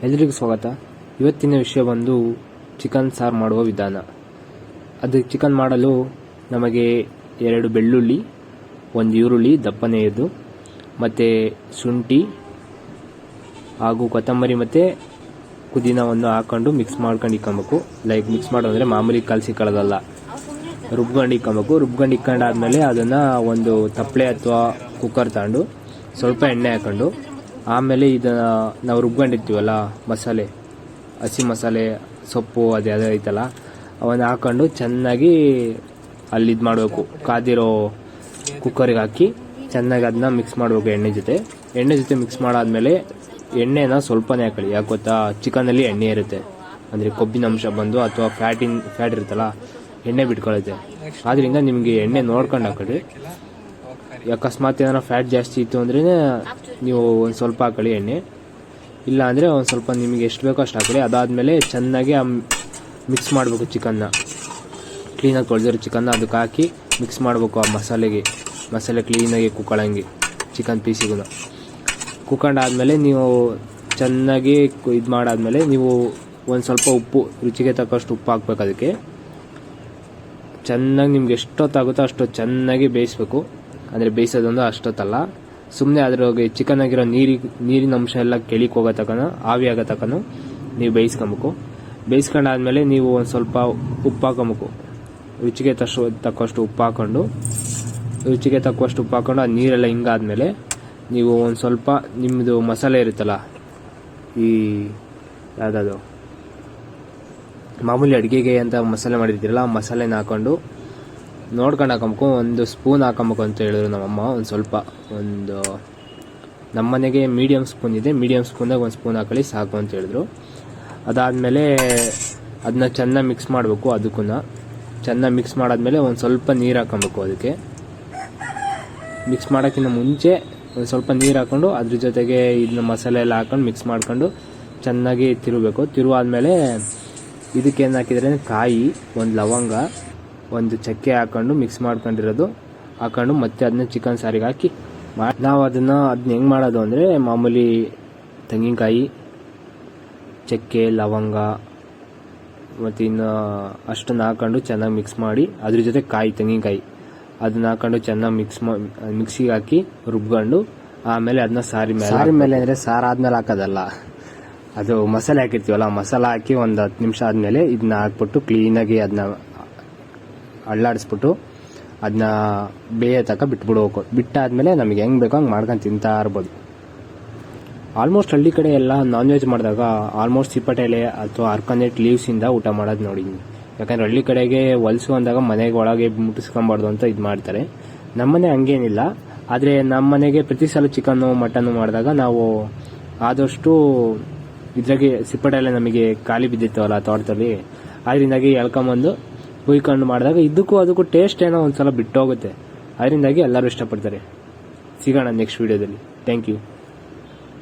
ಎಲ್ರಿಗೂ ಸ್ವಾಗತ. ಇವತ್ತಿನ ವಿಷಯ ಬಂದು ಚಿಕನ್ ಸಾರು ಮಾಡುವ ವಿಧಾನ. ಅದಕ್ಕೆ ಚಿಕನ್ ಮಾಡಲು ನಮಗೆ 2 ಬೆಳ್ಳುಳ್ಳಿ, 1 ಈರುಳ್ಳಿ ದಪ್ಪನೆಯದು, ಮತ್ತು ಶುಂಠಿ ಹಾಗೂ ಕೊತ್ತಂಬರಿ ಮತ್ತು ಪುದೀನವನ್ನು ಹಾಕೊಂಡು ಮಿಕ್ಸ್ ಮಾಡ್ಕೊಂಡು ಇಕ್ಕೊಬೇಕು. ಮಿಕ್ಸ್ ಮಾಡೋದಂದರೆ ಮಾಮೂಲಿ ಕಲಸಿಕೊಳ್ಳೋದಲ್ಲ, ರುಬ್ಕೊಂಡು ಇಕ್ಕೊಬೇಕು. ರುಬ್ಕೊಂಡು ಇಕ್ಕೊಂಡಾದ್ಮೇಲೆ ಅದನ್ನು ಒಂದು ತಪ್ಪಲೆ ಅಥವಾ ಕುಕ್ಕರ್ ತಗೊಂಡು ಸ್ವಲ್ಪ ಎಣ್ಣೆ ಹಾಕೊಂಡು, ಆಮೇಲೆ ಇದನ್ನು ನಾವು ರುಬ್ಕೊಂಡಿರ್ತೀವಲ್ಲ ಮಸಾಲೆ, ಹಸಿ ಮಸಾಲೆ, ಸೊಪ್ಪು ಅದು ಯಾವುದೇ ಐತಲ್ಲ ಅವನ್ನು ಹಾಕೊಂಡು ಚೆನ್ನಾಗಿ ಅಲ್ಲಿ ಇದು ಮಾಡಬೇಕು. ಕಾದಿರೋ ಕುಕ್ಕರಿಗೆ ಹಾಕಿ ಚೆನ್ನಾಗಿ ಅದನ್ನ ಮಿಕ್ಸ್ ಮಾಡಬೇಕು ಎಣ್ಣೆ ಜೊತೆ ಮಿಕ್ಸ್ ಮಾಡಾದ್ಮೇಲೆ ಎಣ್ಣೆನ ಸ್ವಲ್ಪನೇ ಹಾಕೊಳ್ಳಿ. ಯಾಕೆ ಗೊತ್ತಾ, ಚಿಕನಲ್ಲಿ ಎಣ್ಣೆ ಇರುತ್ತೆ, ಅಂದರೆ ಕೊಬ್ಬಿನ ಅಂಶ ಬಂದು ಅಥವಾ ಫ್ಯಾಟ್ ಇರುತ್ತಲ್ಲ ಎಣ್ಣೆ ಬಿಟ್ಕೊಳ್ಳುತ್ತೆ. ಆದ್ದರಿಂದ ನಿಮಗೆ ಎಣ್ಣೆ ನೋಡ್ಕೊಂಡು ಹಾಕೊಳ್ಳಿ. ಅಕಸ್ಮಾತ್ ಏನಾರ ಫ್ಯಾಟ್ ಜಾಸ್ತಿ ಇತ್ತು ಅಂದ್ರೆ ನೀವು ಒಂದು ಸ್ವಲ್ಪ ಹಾಕೊಳ್ಳಿ ಎಣ್ಣೆ, ಇಲ್ಲ ಅಂದರೆ ಒಂದು ಸ್ವಲ್ಪ ನಿಮಗೆ ಎಷ್ಟು ಬೇಕೋ ಅಷ್ಟು ಹಾಕೊಳ್ಳಿ. ಅದಾದಮೇಲೆ ಚೆನ್ನಾಗಿ ಮಿಕ್ಸ್ ಮಾಡಬೇಕು. ಕ್ಲೀನಾಗಿ ತೊಳೆದಿರೋ ಚಿಕನ್ನ ಅದಕ್ಕೆ ಹಾಕಿ ಮಿಕ್ಸ್ ಮಾಡಬೇಕು. ಆ ಮಸಾಲೆ ಕ್ಲೀನಾಗಿ ಕುಕ್ಕೊಳ್ಳಂಗೆ ಚಿಕನ್ ಪೀಸಿಗೂ ಕುಕ್ಕೊಂಡಾದ್ಮೇಲೆ ನೀವು ಚೆನ್ನಾಗಿ ಇದು ಮಾಡಾದ್ಮೇಲೆ ನೀವು ಒಂದು ಸ್ವಲ್ಪ ಉಪ್ಪು, ರುಚಿಗೆ ತಕ್ಕಷ್ಟು ಉಪ್ಪು ಹಾಕ್ಬೇಕು. ಅದಕ್ಕೆ ಚೆನ್ನಾಗಿ ನಿಮ್ಗೆ ಎಷ್ಟೊತ್ತಾಗುತ್ತೋ ಅಷ್ಟು ಚೆನ್ನಾಗಿ ಬೇಯಿಸ್ಬೇಕು. ಅಂದರೆ ಬೇಯಿಸೋದೊಂದು ಅಷ್ಟೊತ್ತಲ್ಲ, ಸುಮ್ಮನೆ ಅದ್ರಾಗೆ ಚಿಕನ್ ಆಗಿರೋ ನೀರಿನ ಅಂಶ ಎಲ್ಲ ಕೆಳಿಗೆ ಹೋಗೋ ತಕ್ಕನ, ಆವಿ ಆಗೋ ತಕ್ಕನು ನೀವು ಬೇಯಿಸ್ಕೊಬೇಕು. ಬೇಯಿಸ್ಕೊಂಡಾದ್ಮೇಲೆ ನೀವು ಒಂದು ಸ್ವಲ್ಪ ಉಪ್ಪು ಹಾಕೊಬೇಕು. ರುಚಿಗೆ ತಕ್ಕಷ್ಟು ಉಪ್ಪು ಹಾಕೊಂಡು ಆ ನೀರೆಲ್ಲ ಹಿಂಗಾದ್ಮೇಲೆ ನೀವು ಒಂದು ಸ್ವಲ್ಪ ನಿಮ್ಮದು ಮಸಾಲೆ ಇರುತ್ತಲ್ಲ, ಈ ಯಾವುದಾದ್ರು ಮಾಮೂಲಿ ಅಡುಗೆಗೆ ಅಂತ ಮಸಾಲೆ ಮಾಡಿರ್ತೀರಲ್ಲ, ಆ ಮಸಾಲೆನ ಹಾಕೊಂಡು ನೋಡ್ಕೊಂಡು ಹಾಕೊಬೇಕು. 1 ಸ್ಪೂನ್ ಹಾಕೊಬೇಕು ಅಂತ ಹೇಳಿದ್ರು ನಮ್ಮಮ್ಮ. ನಮ್ಮನೆಗೆ ಮೀಡಿಯಮ್ ಸ್ಪೂನ್ ಇದೆ, ಮೀಡಿಯಮ್ ಸ್ಪೂನ್ದಾಗ 1 ಸ್ಪೂನ್ ಹಾಕೊಳ್ಳಿ ಸಾಕು ಅಂತ ಹೇಳಿದ್ರು. ಅದಾದಮೇಲೆ ಅದನ್ನ ಚೆನ್ನಾಗಿ ಮಿಕ್ಸ್ ಮಾಡಬೇಕು. ಅದಕ್ಕೂ ಚೆನ್ನಾಗಿ ಮಿಕ್ಸ್ ಮಾಡಾದ್ಮೇಲೆ ಒಂದು ಸ್ವಲ್ಪ ನೀರು ಹಾಕೊಬೇಕು. ಅದಕ್ಕೆ ಮಿಕ್ಸ್ ಮಾಡೋಕ್ಕಿಂತ ಮುಂಚೆ ಒಂದು ಸ್ವಲ್ಪ ನೀರು ಹಾಕ್ಕೊಂಡು ಅದ್ರ ಜೊತೆಗೆ ಇದನ್ನ ಮಸಾಲೆ ಎಲ್ಲ ಹಾಕೊಂಡು ಮಿಕ್ಸ್ ಮಾಡ್ಕೊಂಡು ಚೆನ್ನಾಗಿ ತಿರುಗಬೇಕು. ತಿರುವಾದ್ಮೇಲೆ ಇದಕ್ಕೇನು ಹಾಕಿದ್ರೆ ಕಾಯಿ, 1 ಲವಂಗ, 1 ಚಕ್ಕೆ ಹಾಕೊಂಡು ಮಿಕ್ಸ್ ಮಾಡ್ಕೊಂಡಿರೋದು ಹಾಕೊಂಡು ಮತ್ತೆ ಅದನ್ನ ಚಿಕನ್ ಸಾರಿಗೆ ಹಾಕಿ ನಾವು ಅದನ್ನ ಹೆಂಗೆ ಮಾಡೋದು ಅಂದರೆ, ಮಾಮೂಲಿ ತೆಂಗಿನಕಾಯಿ, ಚಕ್ಕೆ, ಲವಂಗ ಮತ್ತು ಇನ್ನು ಅಷ್ಟನ್ನು ಹಾಕೊಂಡು ಚೆನ್ನಾಗಿ ಮಿಕ್ಸ್ ಮಾಡಿ ಅದ್ರ ಜೊತೆ ತೆಂಗಿನಕಾಯಿ ಅದನ್ನ ಹಾಕೊಂಡು ಚೆನ್ನಾಗಿ ಮಿಕ್ಸಿಗೆ ಹಾಕಿ ರುಬ್ಕೊಂಡು ಆಮೇಲೆ ಅದನ್ನ ಸಾರಿ ಮೇಲೆ ಅಂದರೆ ಸಾರು ಆದ್ಮೇಲೆ ಹಾಕೋದಲ್ಲ, ಅದು ಮಸಾಲೆ ಹಾಕಿರ್ತೀವಲ್ಲ, ಮಸಾಲೆ ಹಾಕಿ ಒಂದು 10 ನಿಮಿಷ ಆದಮೇಲೆ ಇದನ್ನ ಹಾಕ್ಬಿಟ್ಟು ಕ್ಲೀನಾಗಿ ಅದನ್ನ ಅಳ್ಳಾಡಿಸ್ಬಿಟ್ಟು ಅದನ್ನ ಬೇಯ ತನಕ ಬಿಟ್ಬಿಡ್ಬೇಕು. ಬಿಟ್ಟಾದ್ಮೇಲೆ ನಮಗೆ ಹೆಂಗೆ ಬೇಕೋ ಹಂಗೆ ಮಾಡ್ಕೊಂಡು ತಿಂತಾ ಇರ್ಬೋದು. ಆಲ್ಮೋಸ್ಟ್ ಹಳ್ಳಿ ಕಡೆ ಎಲ್ಲ ನಾನ್ ವೆಜ್ ಮಾಡಿದಾಗ ಆಲ್ಮೋಸ್ಟ್ ಸಿಪ್ಪಟೆ ಎಲೆ ಅಥವಾ ಅರ್ಕನೆಟ್ ಲೀವ್ಸಿಂದ ಊಟ ಮಾಡೋದು ನೋಡಿದ್ದೀನಿ. ಯಾಕಂದರೆ ಹಳ್ಳಿ ಕಡೆಗೆ ಹೊಲಸು ಅಂದಾಗ ಮನೆಗೆ ಒಳಗೆ ಮುಟ್ಟಿಸ್ಕೊಬಾರ್ದು ಅಂತ ಇದು ಮಾಡ್ತಾರೆ. ನಮ್ಮನೆ ಹಂಗೇನಿಲ್ಲ, ಆದರೆ ನಮ್ಮನೆಗೆ ಪ್ರತಿ ಸಲ ಚಿಕನ್ನು ಮಟನ್ನು ಮಾಡಿದಾಗ ನಾವು ಆದಷ್ಟು ಇದ್ರಾಗೆ ಸಿಪ್ಪಟೆ ಎಲೆ ನಮಗೆ ಖಾಲಿ ಬಿದ್ದಿರ್ತವಲ್ಲ ತೋಟದಲ್ಲಿ, ಅದರಿಂದಾಗಿ ಎಳ್ಕೊಂಬಂದು ಹುಯ್ಕೊಂಡು ಮಾಡಿದಾಗ ಅದಕ್ಕೂ ಟೇಸ್ಟ್ ಏನೋ ಒಂದ್ಸಲ ಬಿಟ್ಟೋಗುತ್ತೆ. ಅದರಿಂದಾಗಿ ಎಲ್ಲರೂ ಇಷ್ಟಪಡ್ತಾರೆ. ಸಿಗೋಣ ನೆಕ್ಸ್ಟ್ ವಿಡಿಯೋದಲ್ಲಿ. Thank you.